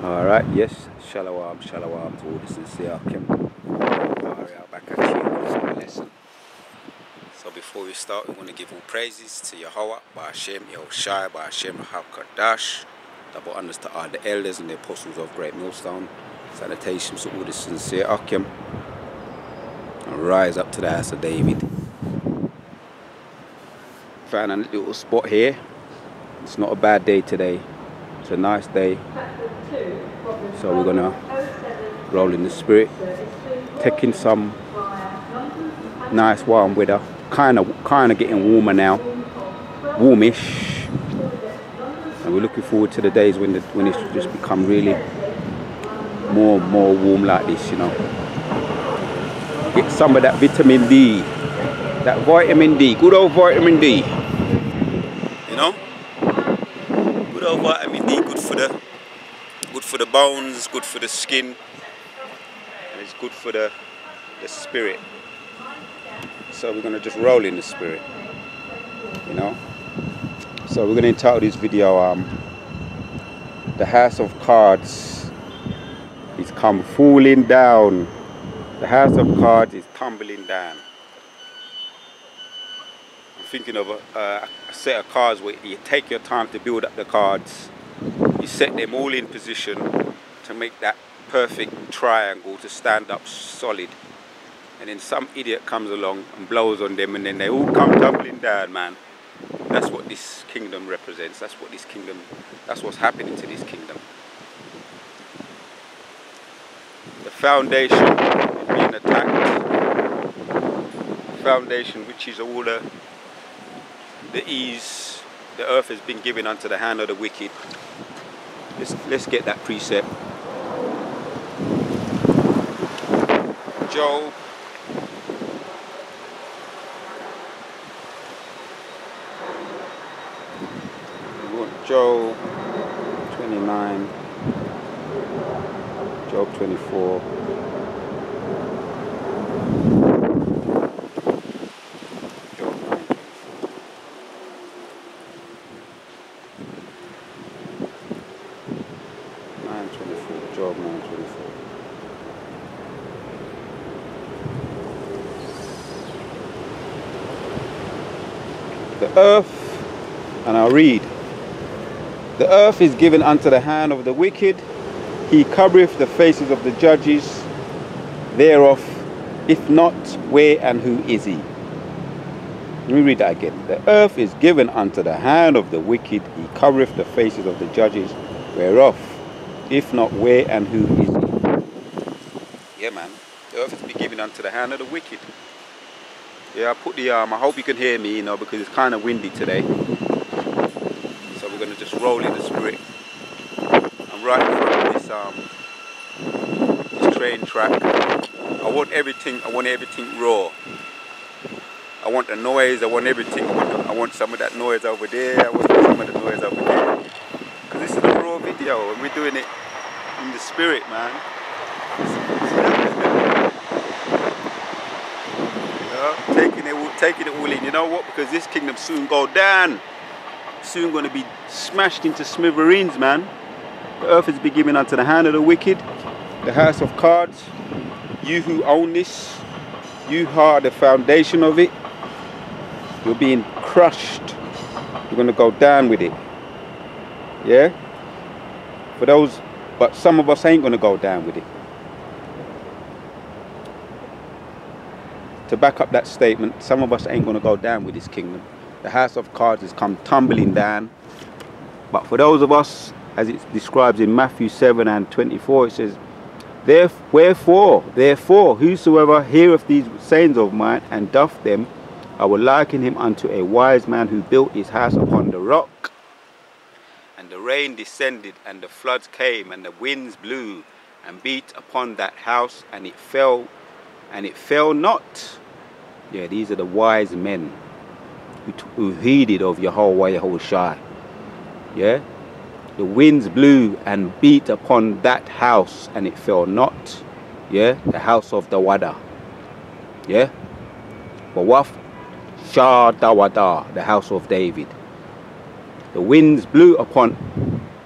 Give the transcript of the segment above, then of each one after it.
Alright, yes, shalom to all the sincere back at you lesson. So before we start, we want to give all praises to Yahweh, Ba'ashem, Yahushai, Ba'ashem, HaKadosh, double honors to all the elders and the apostles of Great Millstone. Salutations to all the sincere Akim. And rise up to the house of David. Found a little spot here. It's not a bad day today. It's a nice day. So we're gonna roll in the spirit, taking some nice warm weather. Kind of getting warmer now, warmish, and we're looking forward to the days when it's just become really more warm like this. You know, get some of that vitamin D, good old vitamin D. You know, good old vitamin D, good for the bones, good for the skin, and it's good for the spirit. So we're gonna just roll in the spirit, you know. So we're gonna entitle this video "The House of Cards is come falling down." The house of cards is tumbling down. I'm thinking of a set of cards where you take your time to build up the cards. You set them all in position to make that perfect triangle to stand up solid. And then some idiot comes along and blows on them, and then they all come tumbling down, man. That's what this kingdom represents. That's what's happening to this kingdom. The foundation is being attacked. The foundation, which is all the ease the earth has been given unto the hand of the wicked. Let's get that precept. Job. Job 29, Job 24, Job 9. Job 9:24. The earth, and I'll read. The earth is given unto the hand of the wicked. He covereth the faces of the judges thereof. If not, where and who is he? Let me read that again. The earth is given unto the hand of the wicked. He covereth the faces of the judges whereof. If not, where and who is he? Yeah, man. The earth has been given unto the hand of the wicked. Yeah, I put the I hope you can hear me, you know, because it's kind of windy today. So we're gonna just roll in the spirit. I'm right in front of this train track. I want everything raw. I want the noise. I want everything. I want some of that noise over there. I want some of the noise over there. Because this is a raw video, and we're doing it in the spirit, man. Taking it all in. You know what? Because this kingdom soon go down. Soon going to be smashed into smithereens, man. The earth is be given unto the hand of the wicked. The house of cards. You who own this, you are the foundation of it. You're being crushed. You're going to go down with it. Yeah? For those, but some of us ain't going to go down with it. To back up that statement, some of us ain't going to go down with this kingdom. The house of cards has come tumbling down. But for those of us, as it describes in Matthew 7:24, it says, Wherefore, whosoever heareth these sayings of mine and doth them, I will liken him unto a wise man who built his house upon the rock. And the rain descended, and the floods came, and the winds blew, and beat upon that house, and it fell not. Yeah, these are the wise men who heeded of Yahweh Yahushai. Yeah, the winds blew and beat upon that house, and it fell not. Yeah, the house of the Wada. Yeah, Wawaf Shah Dawada, the house of David. The winds blew upon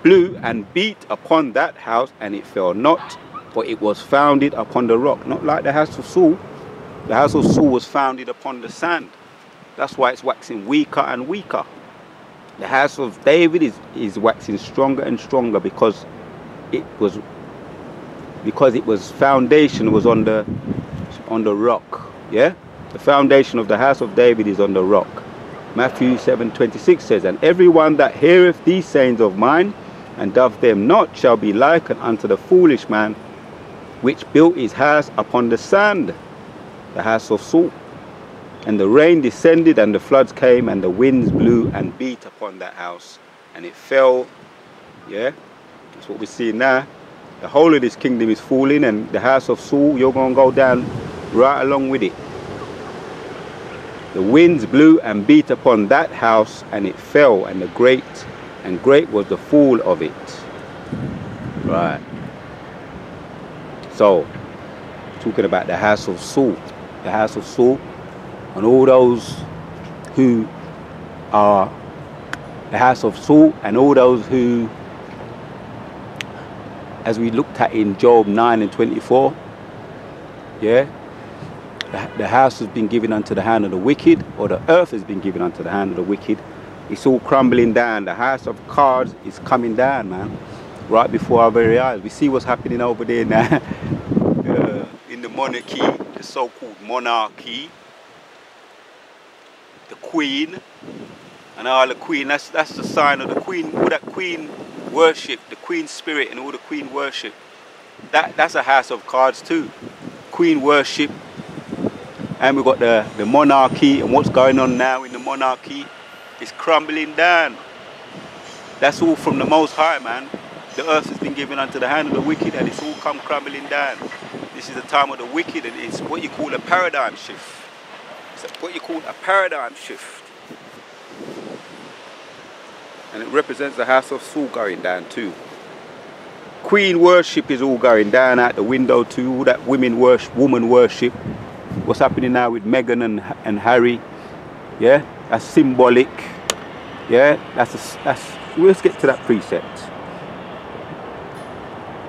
blew and beat upon that house, and it fell not, for it was founded upon the rock. Not like the house of Saul. The house of Saul was founded upon the sand. That's why it's waxing weaker and weaker. The house of David is waxing stronger and stronger because it was foundation was on the rock. Yeah, the foundation of the house of David is on the rock. Matthew 7:26 says, and everyone that heareth these sayings of mine and doth them not shall be likened unto the foolish man which built his house upon the sand, the house of Saul. And the rain descended, and the floods came, and the winds blew and beat upon that house, and it fell. Yeah, that's what we're seeing now. The whole of this kingdom is falling, and the house of Saul, you're going to go down right along with it. The winds blew and beat upon that house, and it fell, and great was the fall of it. Right. So, talking about the house of Saul, and all those who are the house of Saul, and all those who, as we looked at in Job 9:24, yeah, the house has been given unto the hand of the wicked, or the earth has been given unto the hand of the wicked. It's all crumbling down. The house of cards is coming down, man, right before our very eyes. We see what's happening over there now. In the monarchy, the so-called monarchy, the queen, and all the queen, that's the sign of the queen, all that queen worship, the queen spirit and all the queen worship. That's a house of cards too. Queen worship. And we've got the monarchy, and what's going on now in the monarchy is crumbling down. That's all from the Most High, man. The earth has been given unto the hand of the wicked, and it's all come crumbling down. This is the time of the wicked, and it's what you call a paradigm shift. It's what you call a paradigm shift. And it represents the house of Saul going down too. Queen worship is all going down out the window too. All that woman worship. What's happening now with Meghan and Harry? Yeah, that's symbolic. Yeah, let's get to that precept.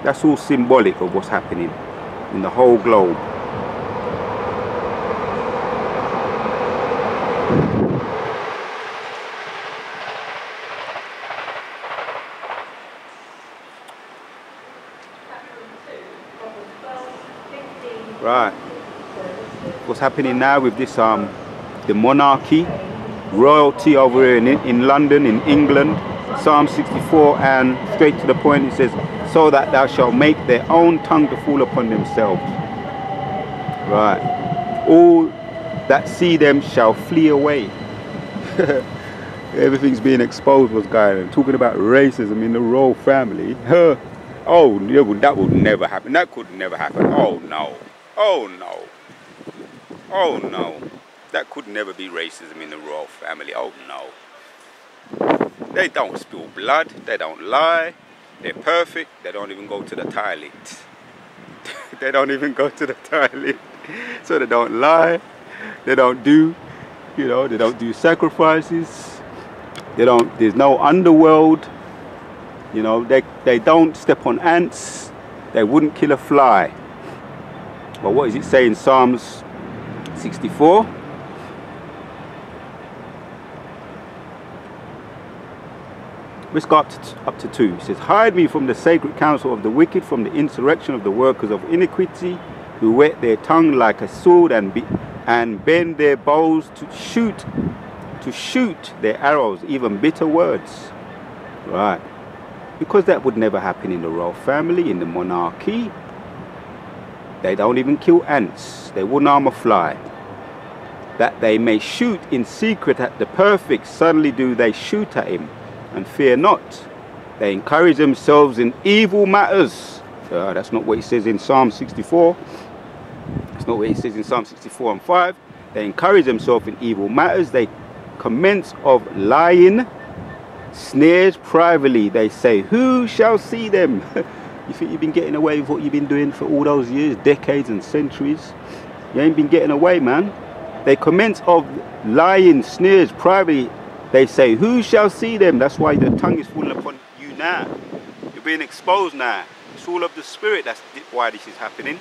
That's all symbolic of what's happening in the whole globe. Right. What's happening now with this the monarchy, royalty over here in London, in England. Psalm 64, and straight to the point it says, so that thou shalt make their own tongue to fall upon themselves. Right. All that see them shall flee away. Everything's being exposed, what's going on. Talking about racism in the royal family. Oh, that would never happen. That could never happen. Oh no. Oh no. Oh no. That could never be racism in the royal family. Oh no. They don't spill blood. They don't lie. They're perfect. They don't even go to the toilet. They don't even go to the toilet. So they don't lie. They don't do, they don't do sacrifices. There's no underworld. They don't step on ants. They wouldn't kill a fly. But what is it saying? Psalms 64. Let's go up to 2. It says, hide me from the sacred counsel of the wicked, from the insurrection of the workers of iniquity, who whet their tongue like a sword and bend their bows to shoot their arrows, even bitter words. Right. Because that would never happen in the royal family, in the monarchy. They don't even kill ants. They wouldn't harm a fly. That they may shoot in secret at the perfect, suddenly do they shoot at him, and fear not. They encourage themselves in evil matters. That's not what it says in Psalm 64. That's not what it says in Psalm 64 and 5. They encourage themselves in evil matters. They commence of lying, snares privately. They say, who shall see them? You think you've been getting away with what you've been doing for all those years, decades and centuries? You ain't been getting away, man. They commence of lying, snares privately. They say, who shall see them? That's why the tongue is falling upon you now. You're being exposed now. It's all of the spirit. That's why this is happening.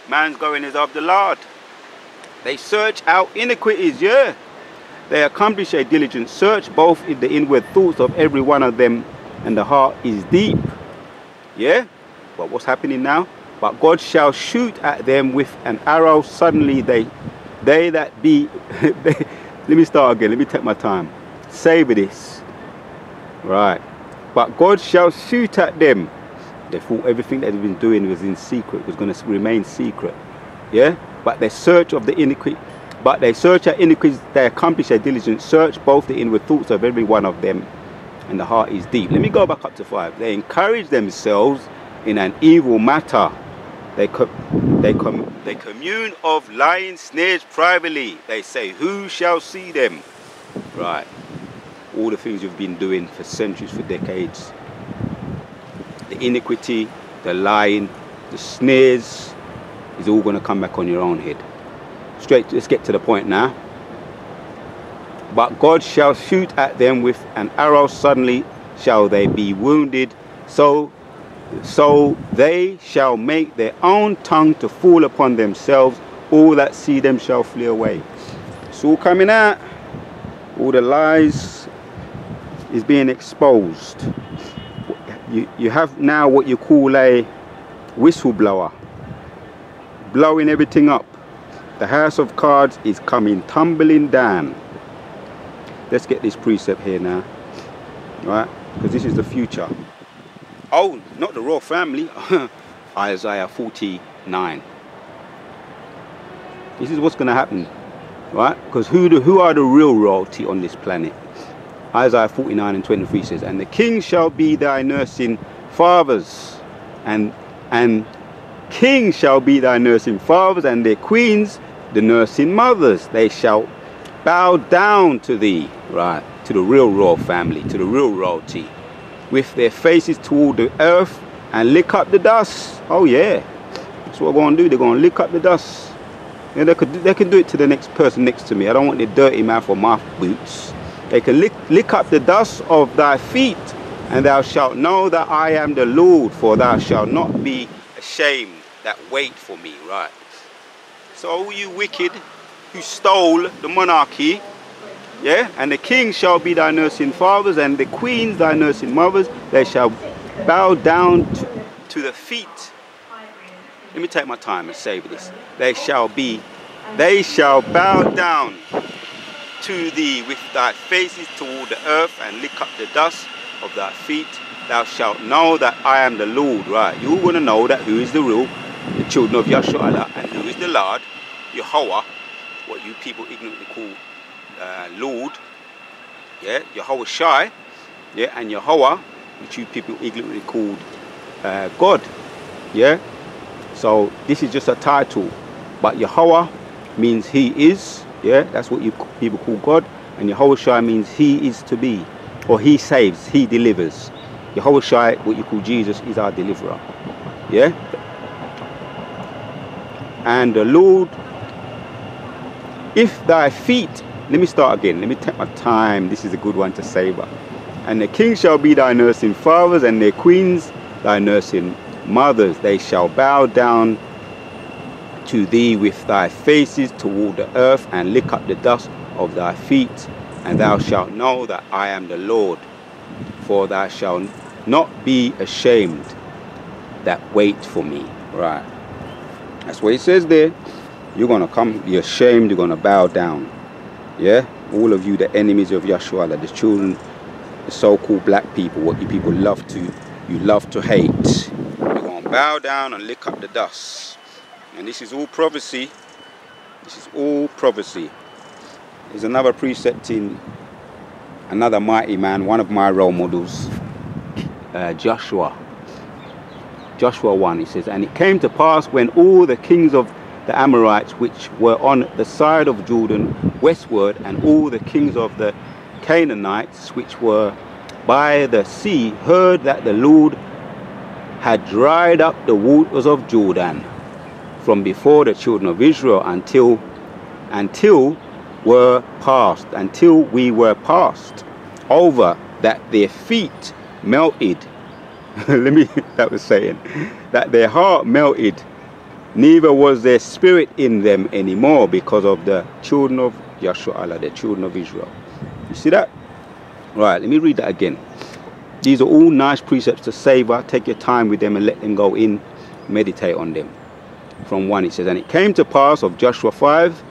Man's going is of the Lord. They search out iniquities, yeah. They accomplish a diligent search, both in the inward thoughts of every one of them, and the heart is deep. Yeah? But what's happening now? But God shall shoot at them with an arrow suddenly. They that be... Let me start again. Let me take my time. Savor this. Right. But God shall shoot at them. They thought everything that they've been doing was in secret, was going to remain secret. Yeah? But they search of the iniquity. But they search at iniquities. They accomplish a diligent search, both the inward thoughts of every one of them, and the heart is deep. Let me go back up to 5. They encourage themselves in an evil matter. They commune of lying snares privately. They say, who shall see them? Right. All the things you've been doing for centuries, for decades. The iniquity, the lying, the snares is all going to come back on your own head. Straight, let's get to the point now. But God shall shoot at them with an arrow suddenly, shall they be wounded, so they shall make their own tongue to fall upon themselves. All that see them shall flee away. It's all coming out. All the lies is being exposed. You have now what you call a whistleblower, blowing everything up. The house of cards is coming tumbling down. Let's get this precept here now, right? Because this is the future. Oh, not the royal family. Isaiah 49. This is what's going to happen, right? Because who are the real royalty on this planet? Isaiah 49 and 23 says, and the king shall be thy nursing fathers, and kings shall be thy nursing fathers, and their queens the nursing mothers. They shall bow down to thee, right? To the real royal family, to the real royalty, with their faces toward the earth, and lick up the dust. Oh yeah, that's what we're going to do. They're going to lick up the dust. You know, they can do it to the next person next to me. I don't want their dirty mouth or mouth boots. They can lick up the dust of thy feet, and thou shalt know that I am the Lord, for thou shalt not be ashamed that wait for me. Right. So all you wicked who stole the monarchy, yeah, and the king shall be thy nursing fathers, and the queens thy nursing mothers, they shall bow down to the feet. Let me take my time and say this. They shall bow down to thee with thy faces toward the earth, and lick up the dust of thy feet. Thou shalt know that I am the Lord. Right, you want to know that who is the real, the children of Yahshua, and who is the Lord, Yahweh, what you people ignorantly call Lord, yeah, Yahweh Shai, yeah, and Yahweh, which you people ignorantly called God, yeah. So this is just a title, but Yahweh means He is, yeah. That's what you people call God, and Yahweh Shai means He is to be, or He saves, He delivers. Yahweh Shai, what you call Jesus, is our deliverer, yeah. And the Lord, if thy feet, let me start again, let me take my time, this is a good one to savor. And the king shall be thy nursing fathers, and their queens thy nursing mothers. They shall bow down to thee with thy faces toward the earth, and lick up the dust of thy feet. And thou shalt know that I am the Lord, for thou shalt not be ashamed that wait for me. Right. That's what he says there. You're going to come, you're ashamed, you're going to bow down. Yeah? All of you, the enemies of Yahshua, the children, the so-called black people, what you people love to hate. You're going to bow down and lick up the dust. And this is all prophecy. This is all prophecy. There's another precept in another mighty man, one of my role models, Joshua 1, he says, and it came to pass when all the kings of the Amorites which were on the side of Jordan westward, and all the kings of the Canaanites which were by the sea, heard that the Lord had dried up the waters of Jordan from before the children of Israel until we were passed over, that their feet melted. That was saying that their heart melted, neither was there spirit in them anymore, because of the children of Yahshua, the children of Israel. You see that? Right, let me read that again. These are all nice precepts to savor. Take your time with them and let them go in. Meditate on them. From 1 it says, and it came to pass of Joshua 5,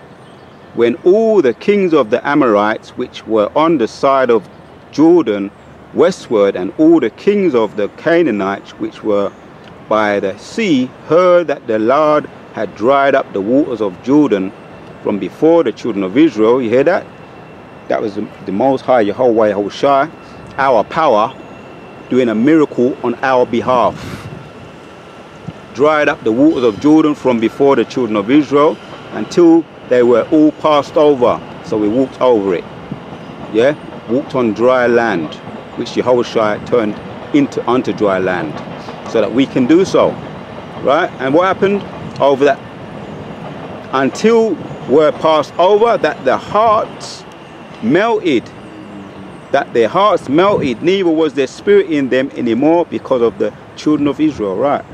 when all the kings of the Amorites which were on the side of Jordan westward, and all the kings of the Canaanites which were by the sea, heard that the Lord had dried up the waters of Jordan from before the children of Israel. You hear that? That was the Most High Yahweh Yahushua, our power, doing a miracle on our behalf. Dried up the waters of Jordan from before the children of Israel until they were all passed over. So we walked over it. Yeah? Walked on dry land, which Yahushua turned onto dry land, so that we can do so. Right? And what happened over that? Until we're passed over, that the hearts melted. That their hearts melted, neither was there spirit in them anymore, because of the children of Israel. Right?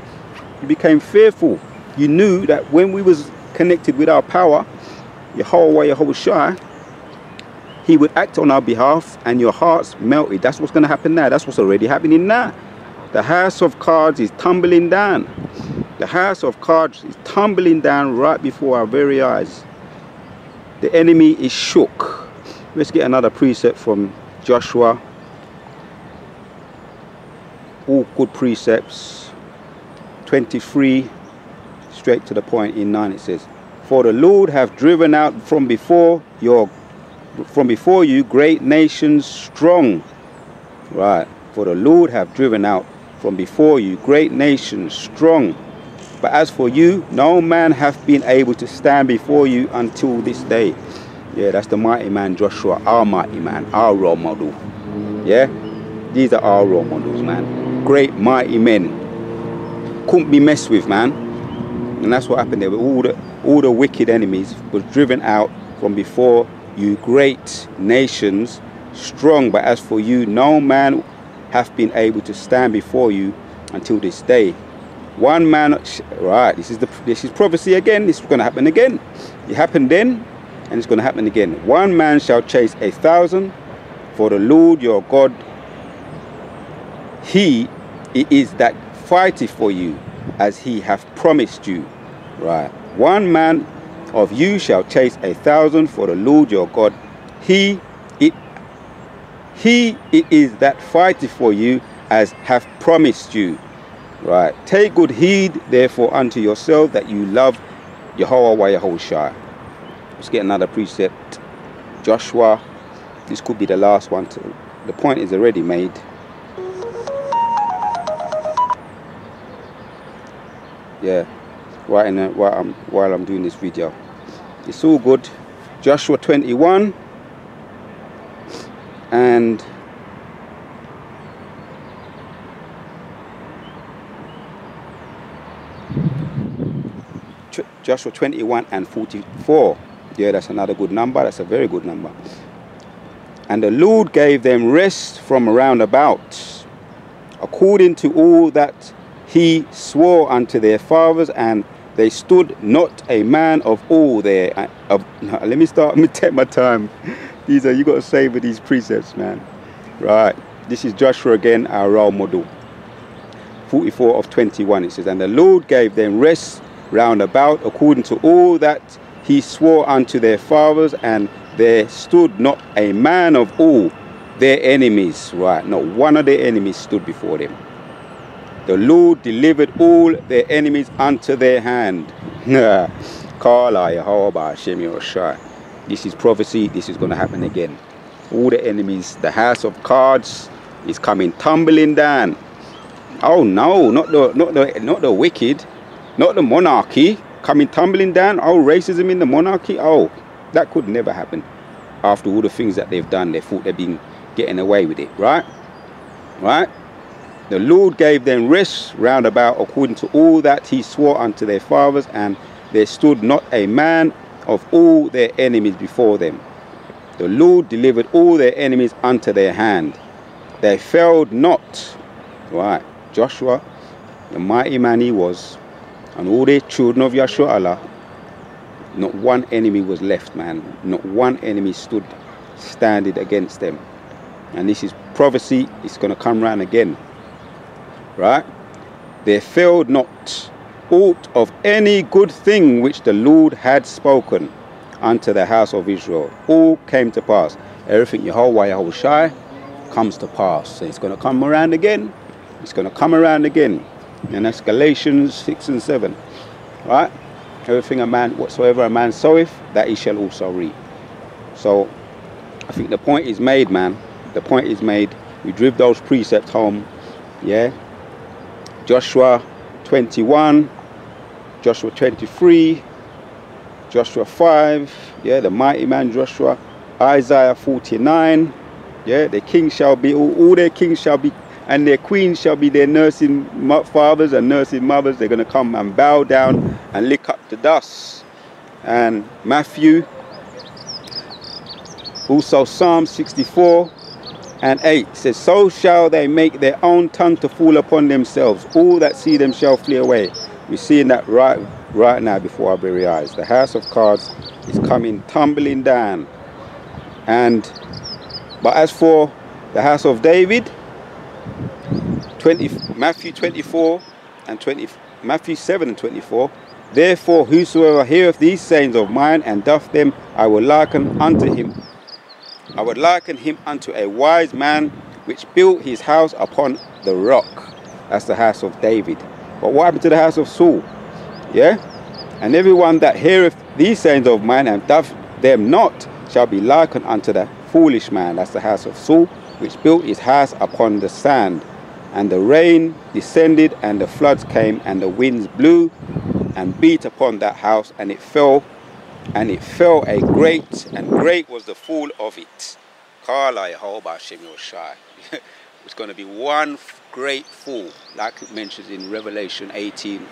You became fearful. You knew that when we was connected with our power, Yahweh Yahushua, he would act on our behalf, and your hearts melted. That's what's going to happen now. That's what's already happening now. The house of cards is tumbling down. The house of cards is tumbling down right before our very eyes. The enemy is shook. Let's get another precept from Joshua. All good precepts. 23, straight to the point. In 9 it says, for the Lord hath driven out from before you great nations strong. Right. For the Lord hath driven out from before you great nations strong. But as for you, no man hath been able to stand before you until this day. Yeah, that's the mighty man Joshua, our mighty man, our role model. Yeah, these are our role models, man. Great mighty men. Couldn't be messed with, man. And that's what happened there. All the wicked enemies was driven out from before you great nations strong. But as for you, no man hath been able to stand before you until this day. One man, right, this is prophecy again. This is going to happen again. It happened then, and it's going to happen again. One man shall chase 1,000, for the Lord your God, he it is that fighteth for you, as he hath promised you. Right. One man of you shall chase 1,000, for the Lord your God, he it is that fighteth for you, as hath promised you. Right. Take good heed therefore unto yourself, that you love Yahweh Yahushua. Let's get another precept. Joshua. This could be the last one. The point is already made. Yeah. Right while I'm doing this video. It's all good. Joshua 21 and Joshua 21 and 44. Yeah, that's another good number. That's a very good number. And the Lord gave them rest from round about, according to all that he swore unto their fathers, and they stood not a man of all their let me take my time. You got to savor these precepts, man. Right, this is Joshua again, our role model. 44 of 21 it says, and the Lord gave them rest round about, according to all that he swore unto their fathers, and there stood not a man of all their enemies. Right, not one of their enemies stood before them. The Lord delivered all their enemies unto their hand. This is prophecy. This is going to happen again. All the enemies, the house of cards is coming tumbling down. Oh no, not the wicked, not the monarchy coming tumbling down. Oh, racism in the monarchy. Oh, that could never happen. After all the things that they've done, they thought they've been getting away with it, right? Right? The Lord gave them rest round about, according to all that he swore unto their fathers, and there stood not a man of all their enemies before them. The Lord delivered all their enemies unto their hand. they failed not. Right, Joshua, the mighty man he was, and all the children of Yahshua Allah, not one enemy was left, man. Not one enemy stood standing against them. And this is prophecy. It's going to come round again. Right? There failed not aught of any good thing which the Lord had spoken unto the house of Israel. All came to pass. Everything Yahushai comes to pass. And it's going to come around again. It's going to come around again. And that's Galatians 6 and 7. Right? Everything a man, whatsoever a man soweth, that he shall also reap. So, I think the point is made, man. The point is made. We drive those precepts home. Yeah. Joshua 21, Joshua 23, Joshua 5. Yeah, the mighty man Joshua. Isaiah 49. Yeah, the king shall be, all their kings shall be, and their queens shall be their nursing fathers and nursing mothers. They're going to come and bow down and lick up the dust. And Matthew, also Psalm 64 and 8 says, so shall they make their own tongue to fall upon themselves. All that see them shall flee away. We're seeing that right now before our very eyes. The house of cards is coming tumbling down. But as for the house of David, Matthew 24 and Matthew 7 and 24. Therefore, whosoever heareth these sayings of mine and doth them, I will liken unto him. I would liken him unto a wise man which built his house upon the rock. That's the house of David. But what happened to the house of Saul? Yeah? And everyone that heareth these sayings of mine and doth them not shall be likened unto the foolish man. That's the house of Saul, which built his house upon the sand. And the rain descended, and the floods came, and the winds blew and beat upon that house, and it fell a great, and great was the fall of it. It's going to be one great fall, like it mentions in Revelation 18.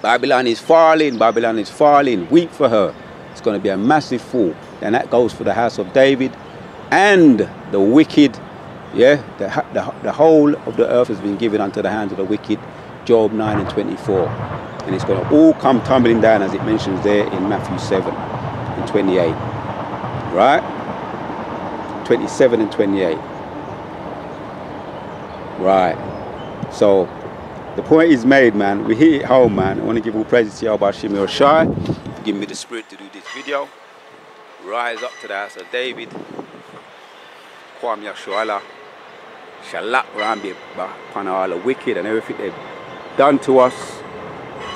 Babylon is falling, Babylon is falling, weep for her. It's going to be a massive fall. And that goes for the house of David and the wicked. Yeah, the whole of the earth has been given unto the hands of the wicked. Job 9 and 24. And it's going to all come tumbling down, as it mentions there in Matthew 7 and 28. Right? 27 and 28. Right. So, the point is made, man. We hit it home, man. I want to give all praises to Yahweh Shemi Oshai for giving me the spirit to do this video. Rise up to the house of David. Kwam Yahshua Shalak Rambi upon all the wicked and everything they've done to us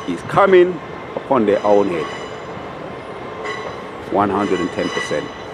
is coming upon their own head. 110%.